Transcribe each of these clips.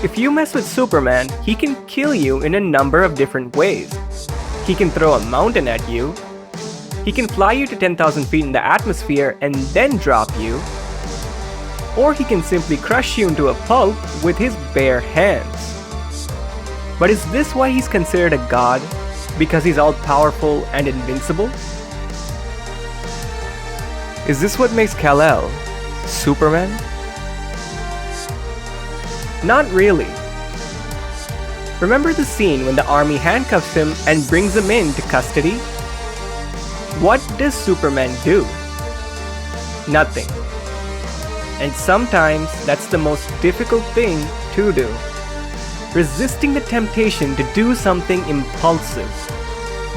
If you mess with Superman, he can kill you in a number of different ways. He can throw a mountain at you. He can fly you to 10,000 feet in the atmosphere and then drop you. Or he can simply crush you into a pulp with his bare hands. But is this why he's considered a god? Because he's all-powerful and invincible? Is this what makes Kal-El Superman? Not really. Remember the scene when the army handcuffs him and brings him into custody? What does Superman do? Nothing. And sometimes that's the most difficult thing to do. Resisting the temptation to do something impulsive.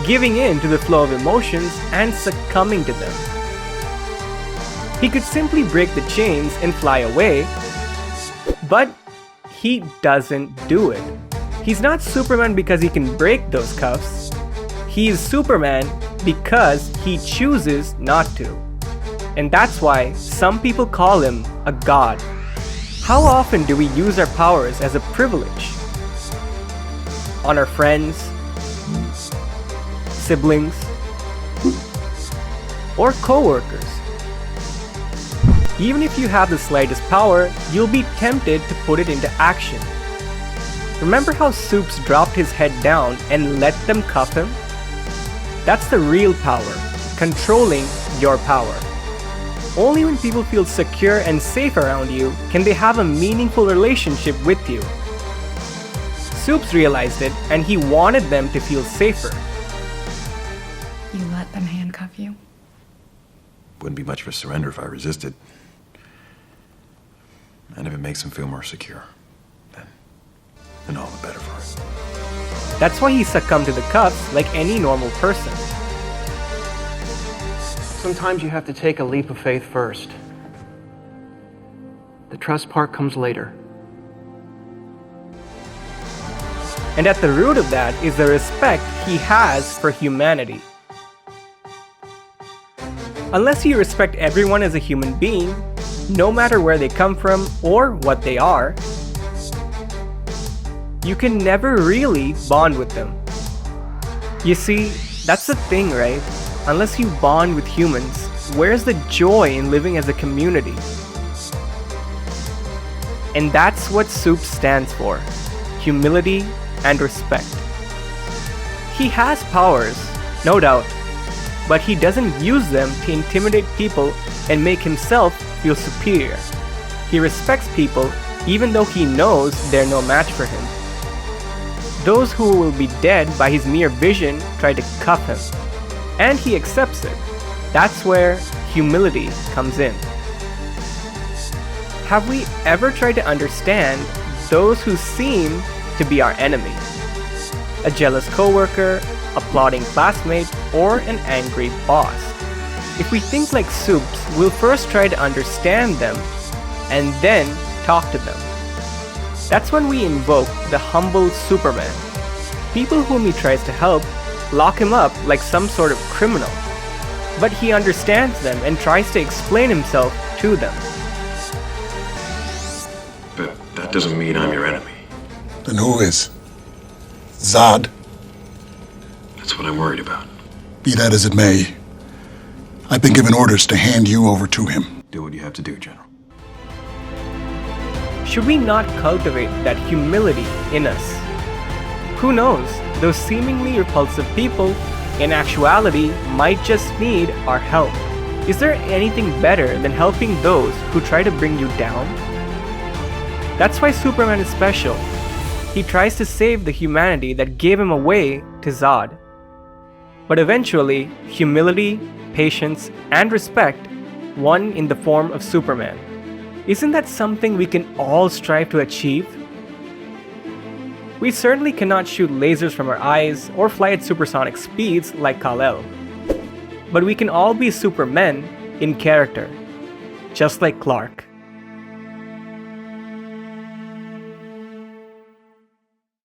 Giving in to the flow of emotions and succumbing to them. He could simply break the chains and fly away, but he doesn't do it. He's not Superman because he can break those cuffs. He is Superman because he chooses not to. And that's why some people call him a god. How often do we use our powers as a privilege? On our friends, siblings, or co-workers. Even if you have the slightest power, you'll be tempted to put it into action. Remember how Soups dropped his head down and let them cuff him? That's the real power, controlling your power. Only when people feel secure and safe around you can they have a meaningful relationship with you. Soups realized it and he wanted them to feel safer. You let them handcuff you? Wouldn't be much of a surrender if I resisted. And if it makes them feel more secure, then all the better for it. That's why he succumbed to the cuffs like any normal person. Sometimes you have to take a leap of faith first. The trust part comes later. And at the root of that is the respect he has for humanity. Unless you respect everyone as a human being, no matter where they come from or what they are, you can never really bond with them. You see, that's the thing, right? Unless you bond with humans, where's the joy in living as a community? And that's what Soups stands for: humility and respect. He has powers, no doubt, but he doesn't use them to intimidate people and make himself feel superior. He respects people even though he knows they're no match for him. Those who will be dead by his mere vision try to cuff him, and he accepts it. That's where humility comes in. Have we ever tried to understand those who seem to be our enemy? A jealous coworker, a plotting classmate, or an angry boss? If we think like Soups, we'll first try to understand them and then talk to them. That's when we invoke the humble Superman. People whom he tries to help lock him up like some sort of criminal, but he understands them and tries to explain himself to them. But that doesn't mean I'm your enemy. Then who is? Zod? That's what I'm worried about. Be that as it may, I've been given orders to hand you over to him. Do what you have to do, General. Should we not cultivate that humility in us? Who knows, those seemingly repulsive people, in actuality, might just need our help. Is there anything better than helping those who try to bring you down? That's why Superman is special. He tries to save the humanity that gave him away to Zod. But eventually, humility, patience, and respect won in the form of Superman. Isn't that something we can all strive to achieve? We certainly cannot shoot lasers from our eyes or fly at supersonic speeds like Kal-El. But we can all be supermen in character, just like Clark.